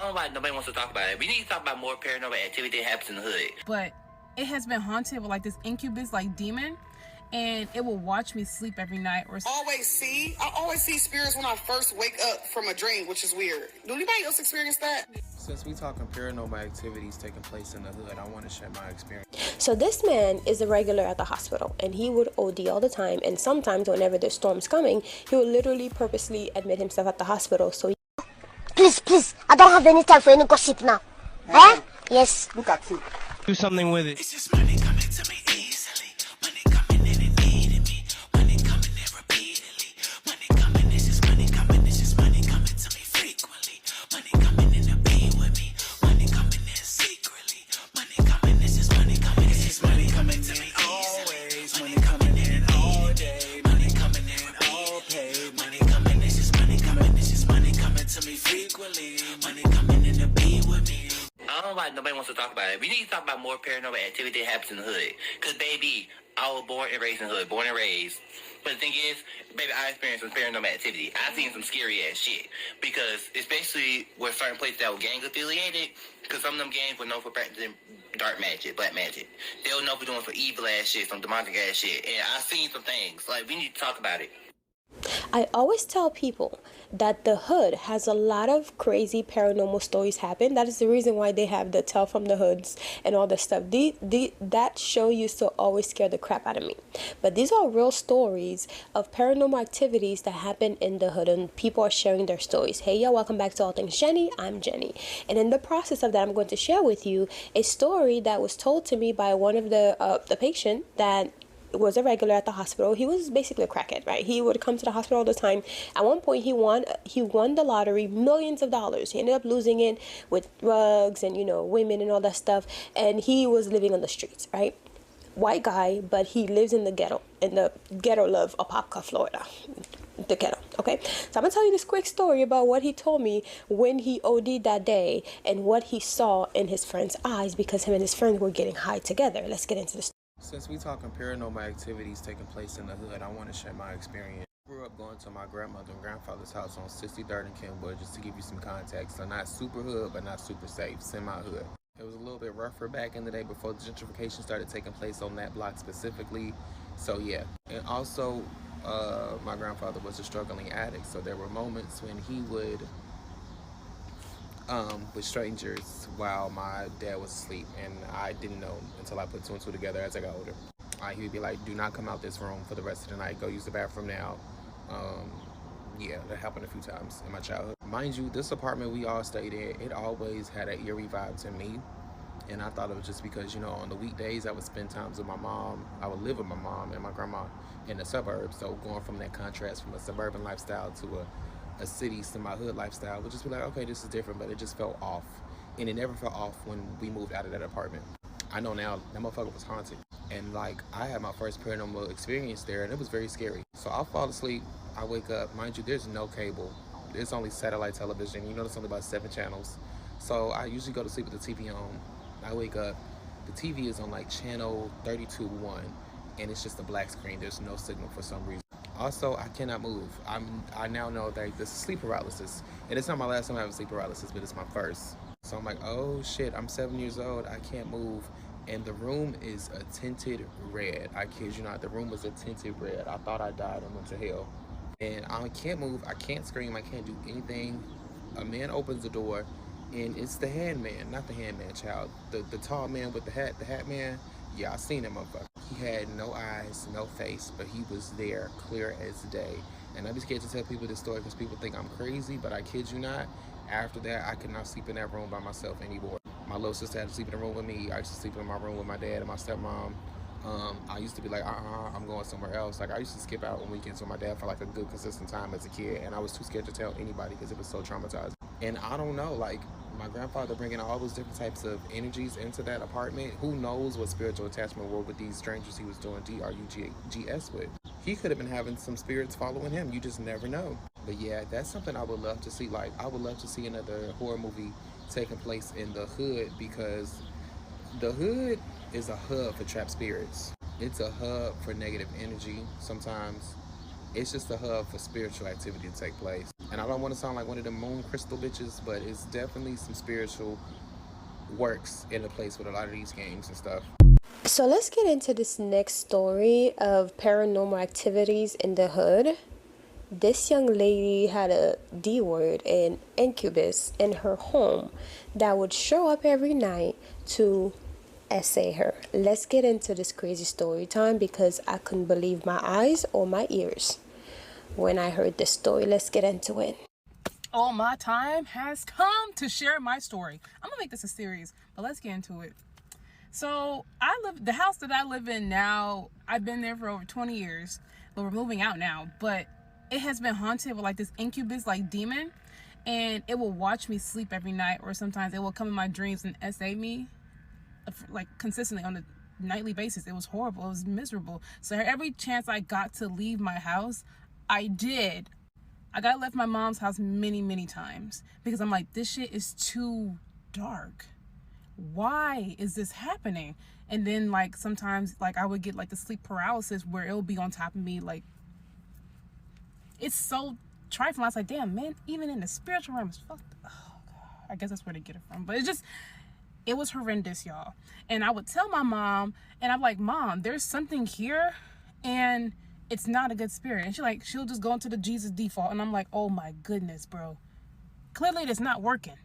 don't know why nobody wants to talk about it. We need to talk about more paranormal activity that happens in the hood. But it has been haunted with like this incubus like demon, and it will watch me sleep every night. Or I always see spirits when I first wake up from a dream, which is weird. Do anybody else experience that? Since we talking paranormal activities taking place in the hood, I want to share my experience. So this man is a regular at the hospital, and he would OD all the time, and sometimes whenever there's storms coming, he would literally purposely admit himself at the hospital. So Please, I don't have any time for any gossip now. Huh? Yes. Look at you. Do something with it. It's just money coming to me easily. Money coming in and needing me. Money coming in repeatedly. Money coming, it's just money coming. It's just money coming to me frequently. Money coming in to be with me. Money coming in secretly. Money coming, it's just money coming. It's just money coming to me always. Money coming in all day. Money coming in all pay. Money coming, it's just money coming. It's just money coming to me frequently. Money coming in to be with me. I don't know why nobody wants to talk about it. We need to talk about more paranormal activity that happens in the hood. Because, baby, I was born and raised in the hood. Born and raised. But the thing is, baby, I experienced some paranormal activity. I've seen some scary-ass shit. Because, especially with certain places that were gang-affiliated, because some of them gangs were known for practicing dark magic, black magic. They were known for doing for evil-ass shit, some demonic-ass shit. And I've seen some things. Like, we need to talk about it. I always tell people that the hood has a lot of crazy paranormal stories happen. That is the reason why they have the Tell from the Hoods and all this stuff. That show used to always scare the crap out of me. But these are real stories of paranormal activities that happen in the hood, and people are sharing their stories. Hey, y'all, welcome back to All Things Jenny. I'm Jenny. And in the process of that, I'm going to share with you a story that was told to me by one of the patient that was a regular at the hospital. He was basically a crackhead, right? He would come to the hospital all the time. At one point, he won the lottery, millions of dollars. He ended up losing it with drugs and, women and all that stuff. And he was living on the streets, right? White guy, but he lives in the ghetto of Apopka, Florida. The ghetto, okay? So I'm gonna tell you this quick story about what he told me when he OD'd that day and what he saw in his friend's eyes, because him and his friend were getting high together. Let's get into this. Since we talking paranormal activities taking place in the hood, I want to share my experience. I grew up going to my grandmother and grandfather's house on 63rd and Kenwood, just to give you some context. So not super hood, but not super safe, semi-hood. It was a little bit rougher back in the day before the gentrification started taking place on that block specifically. So yeah. And also, my grandfather was a struggling addict, so there were moments when he would with strangers while my dad was asleep, and I didn't know until I put two and two together as I got older. He would be like, do not come out this room for the rest of the night, go use the bathroom now. Yeah, that happened a few times in my childhood. Mind you, this apartment we all stayed in, it always had an eerie vibe to me, and I thought it was just because, on the weekdays I would spend times with my mom. I would live with my mom and my grandma in the suburbs, so going from that contrast from a suburban lifestyle to a city semi-hood lifestyle would just be like, okay, this is different, but it just felt off. And it never felt off when we moved out of that apartment. I know now that motherfucker was haunted. And I had my first paranormal experience there, and it was very scary. So I'll fall asleep, I wake up, mind you, there's no cable. There's only satellite television. There's only about 7 channels. So I usually go to sleep with the TV on. I wake up, the TV is on channel 32.1, and it's just a black screen. There's no signal for some reason. Also, I cannot move. I now know that this is sleep paralysis. And it's not my last time having sleep paralysis, but it's my first. So I'm like, oh shit, I'm 7 years old, I can't move. And the room is a tinted red. I kid you not, the room was a tinted red. I thought I died and went to hell. And I can't move, I can't scream, I can't do anything. A man opens the door, and it's the handman, not the handman child. The tall man with the hat man. Yeah, I seen him motherfucker. He had no eyes, no face, but he was there, clear as day. And I'm just scared to tell people this story because people think I'm crazy, but I kid you not. After that, I could not sleep in that room by myself anymore. My little sister had to sleep in the room with me. I used to sleep in my room with my dad and my stepmom. I used to be like, I'm going somewhere else. I used to skip out on weekends with my dad for a good consistent time as a kid, and I was too scared to tell anybody because it was so traumatizing. And I don't know, my grandfather bringing all those different types of energies into that apartment. Who knows what spiritual attachment were with these strangers he was doing DRUGS with. He could have been having some spirits following him. You just never know. But yeah, that's something I would love to see. I would love to see another horror movie taking place in the hood, because the hood is a hub for trapped spirits. It's a hub for negative energy sometimes. It's just a hub for spiritual activity to take place. And I don't want to sound like one of them moon crystal bitches, but it's definitely some spiritual works in a place with a lot of these games and stuff. So let's get into this next story of paranormal activities in the hood. This young lady had a D word, an incubus, in her home that would show up every night to essay her. Let's get into this crazy story time because I couldn't believe my eyes or my ears when I heard this story. Let's get into it. Oh, my time has come to share my story. I'm gonna make this a series, but let's get into it. So the house that I live in now, I've been there for over 20 years, but we're moving out now. But it has been haunted with like this incubus, like demon, and it will watch me sleep every night, or sometimes it will come in my dreams and essay me, like consistently on a nightly basis. It was horrible. It was miserable. So every chance I got to leave my house, I did. I got left my mom's house many times because I'm like, this shit is too dark. Why is this happening? And then like sometimes like I would get like the sleep paralysis where it would be on top of me. Like, it's so trifling. I was like, damn, man, even in the spiritual realm, it's fucked. Oh, God. I guess that's where they get it from. But it was horrendous, y'all. And I would tell my mom, and I'm like, Mom, there's something here, and it's not a good spirit. And she'll just go into the Jesus default. And I'm like, oh my goodness, bro. Clearly it's not working.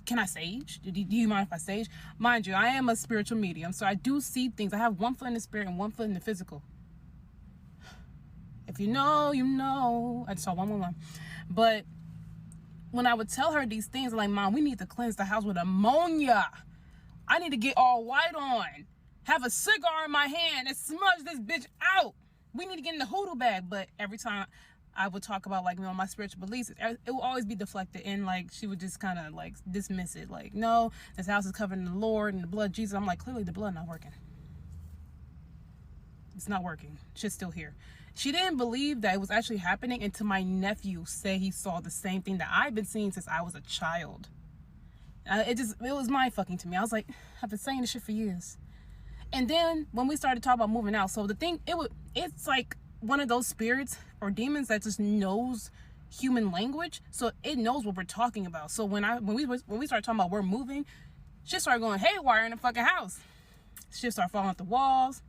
Can I sage? Do you mind if I sage? Mind you, I am a spiritual medium, so I do see things. I have one foot in the spirit and one foot in the physical. If you know, you know. I just saw 111. But when I would tell her these things, I'm like, Mom, we need to cleanse the house with ammonia. I need to get all white on, have a cigar in my hand, and smudge this bitch out. We need to get in the hoodoo bag. But every time I would talk about like, my spiritual beliefs, it will always be deflected, and like she would just kind of like dismiss it, like, no, this house is covered in the Lord and the blood of Jesus. I'm like, clearly the blood not working. It's not working. Shit's still here. She didn't believe that it was actually happening until my nephew said he saw the same thing that I've been seeing since I was a child. It was mind fucking to me. I was like, I've been saying this shit for years. And then when we started talking about moving out, so the thing, it's like one of those spirits or demons that just knows human language, so it knows what we're talking about. So when we started talking about we're moving, shit started going haywire in the fucking house. Shit started falling off the walls.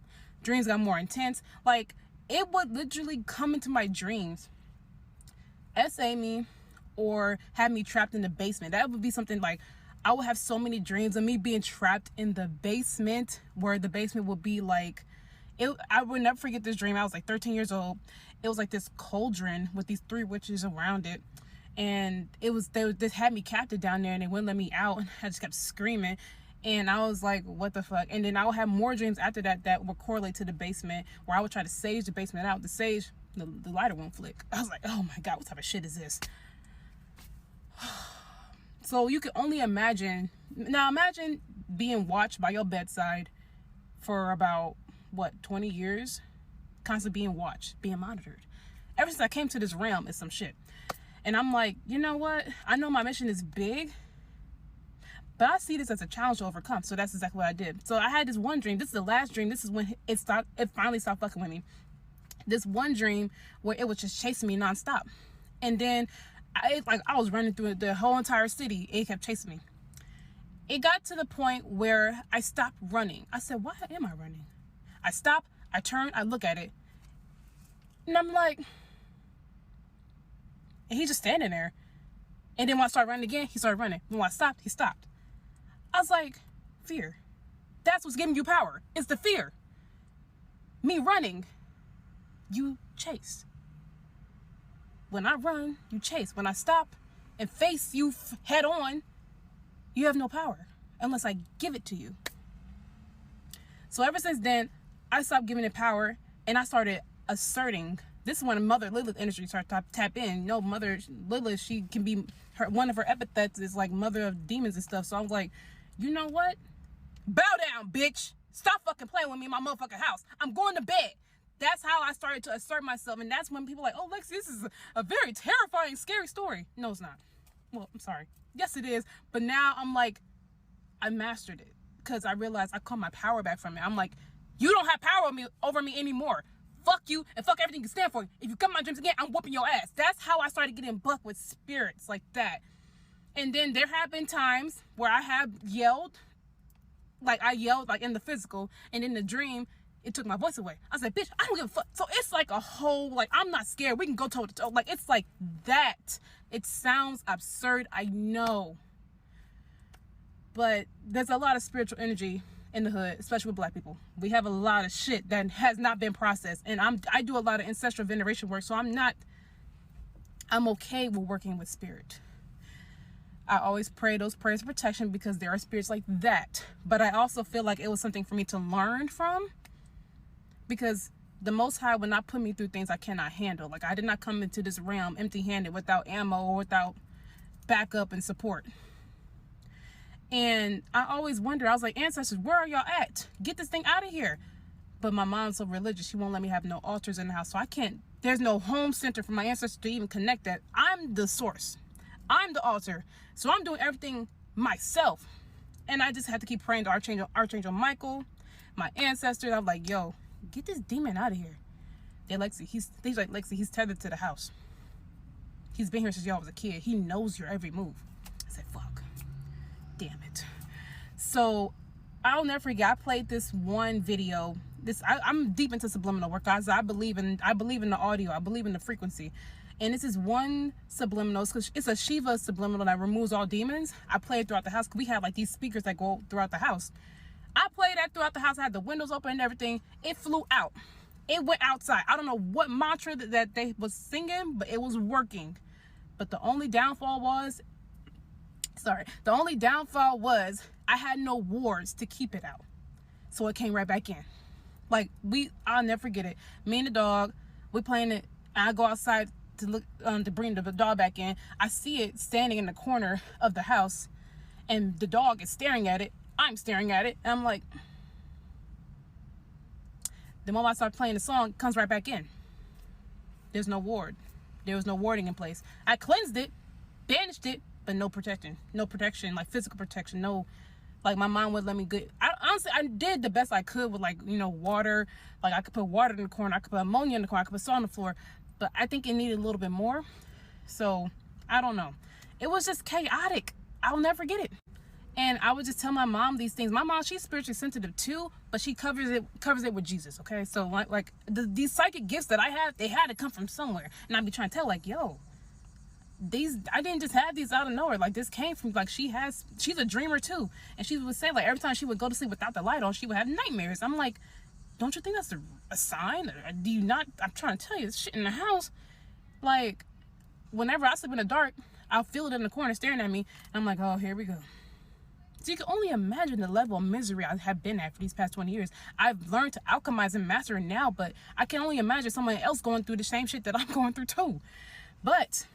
Dreams got more intense. Like, it would literally come into my dreams, essay me, or have me trapped in the basement. That would be something like, I would have so many dreams of me being trapped in the basement, where the basement would be like, I would never forget this dream. I was like 13 years old. It was like this cauldron with these 3 witches around it. And they had me captive down there, and they wouldn't let me out. And I just kept screaming. And I was like, what the fuck? And then I would have more dreams after that would correlate to the basement, where I would try to sage the basement out. The sage, the lighter won't flick. I was like, oh my God, what type of shit is this? So you can only imagine. Now imagine being watched by your bedside for about, 20 years? Constantly being watched, being monitored. Ever since I came to this realm, it's some shit. And I'm like, you know what? I know my mission is big, but I see this as a challenge to overcome. So that's exactly what I did. So I had this one dream. This is the last dream. This is when it finally stopped fucking with me. This one dream where it was just chasing me nonstop. And then I was running through the whole entire city. It kept chasing me. It got to the point where I stopped running. I said, why am I running? I stop, I turn, I look at it. And I'm like, and he's just standing there. And then when I started running again, he started running. When I stopped, he stopped. I was like, fear. That's what's giving you power. It's the fear. Me running, you chase. When I run, you chase. When I stop and face you head on, you have no power unless I give it to you. So ever since then, I stopped giving it power, and I started asserting. This is when Mother Lilith energy started to tap in. You know, Mother Lilith, she can be, one of her epithets is like mother of demons and stuff. So I was like, you know what? Bow down, bitch. Stop fucking playing with me in my motherfucking house. I'm going to bed. That's how I started to assert myself. And that's when people are like, oh, Lexi, this is a very terrifying, scary story. No, it's not. Well, I'm sorry. Yes, it is. But now I'm like, I mastered it because I realized I caught my power back from it. I'm like, you don't have power over me anymore. fuck you and fuck everything you stand for. If you come in my dreams again, I'm whooping your ass. That's how I started getting bucked with spirits like that. And then there have been times where I have yelled, like in the physical, and in the dream, it took my voice away. I was like, bitch, I don't give a fuck. So it's like a whole, like, I'm not scared. We can go toe to toe. Like, it's like that. It sounds absurd, I know. But there's a lot of spiritual energy in the hood, especially with black people. We have a lot of shit that has not been processed. And I do a lot of ancestral veneration work, so I'm okay with working with spirit. I always pray those prayers of protection because there are spirits like that. But I also feel like it was something for me to learn from, because the Most High would not put me through things I cannot handle. Like, I did not come into this realm empty-handed, without ammo or without backup and support. And I always wonder, I was like, ancestors, where are y'all at? Get this thing out of here. But my mom's so religious, she won't let me have no altars in the house. So I can't, there's no home center for my ancestors to even connect that. I'm the source. I'm the altar. So I'm doing everything myself. And I just had to keep praying to Archangel Michael, my ancestors. I'm like, yo, get this demon out of here. They're like, he's like, Lexi, he's tethered to the house. He's been here since y'all was a kid. He knows your every move. I said, fuck. Damn it. So I'll never forget, I played this one video. I'm deep into subliminal work, guys. I believe in the audio. I believe in the frequency. And this is one subliminal. It's a Shiva subliminal that removes all demons. I play it throughout the house because we have like these speakers that go throughout the house. I played that throughout the house. I had the windows open and everything. It flew out. It went outside. I don't know what mantra that they was singing, but it was working. But the only downfall was I had no wards to keep it out. So it came right back in. Like, I'll never forget it. Me and the dog, we playing it. I go outside to look, to bring the dog back in. I see it standing in the corner of the house, and the dog is staring at it. I'm staring at it, and I'm like, the moment I start playing the song, it comes right back in. There's no ward. There was no warding in place. I cleansed it, banished it, but no protection, like physical protection. No, like my mom would let me get. Honestly, I did the best I could with, like, water. Like, I could put water in the corner, I could put ammonia in the corner, I could put salt on the floor, but I think it needed a little bit more. So I don't know. It was just chaotic. I'll never get it. And I would just tell my mom these things. My mom, she's spiritually sensitive too, but she covers it with Jesus. Okay, so like these psychic gifts that I have, they had to come from somewhere. And I'd be trying to tell, like, yo, I didn't just have these out of nowhere. Like, this came from, like, she's a dreamer too. And she would say, like, every time she would go to sleep without the light on, she would have nightmares. I'm like, don't you think that's a sign? Or do you not? I'm trying to tell you, this shit in the house. Like, whenever I sleep in the dark, I'll feel it in the corner staring at me. And I'm like, oh, here we go. So you can only imagine the level of misery I have been at for these past 20 years. I've learned to alchemize and master it now, but I can only imagine someone else going through the same shit that I'm going through too. But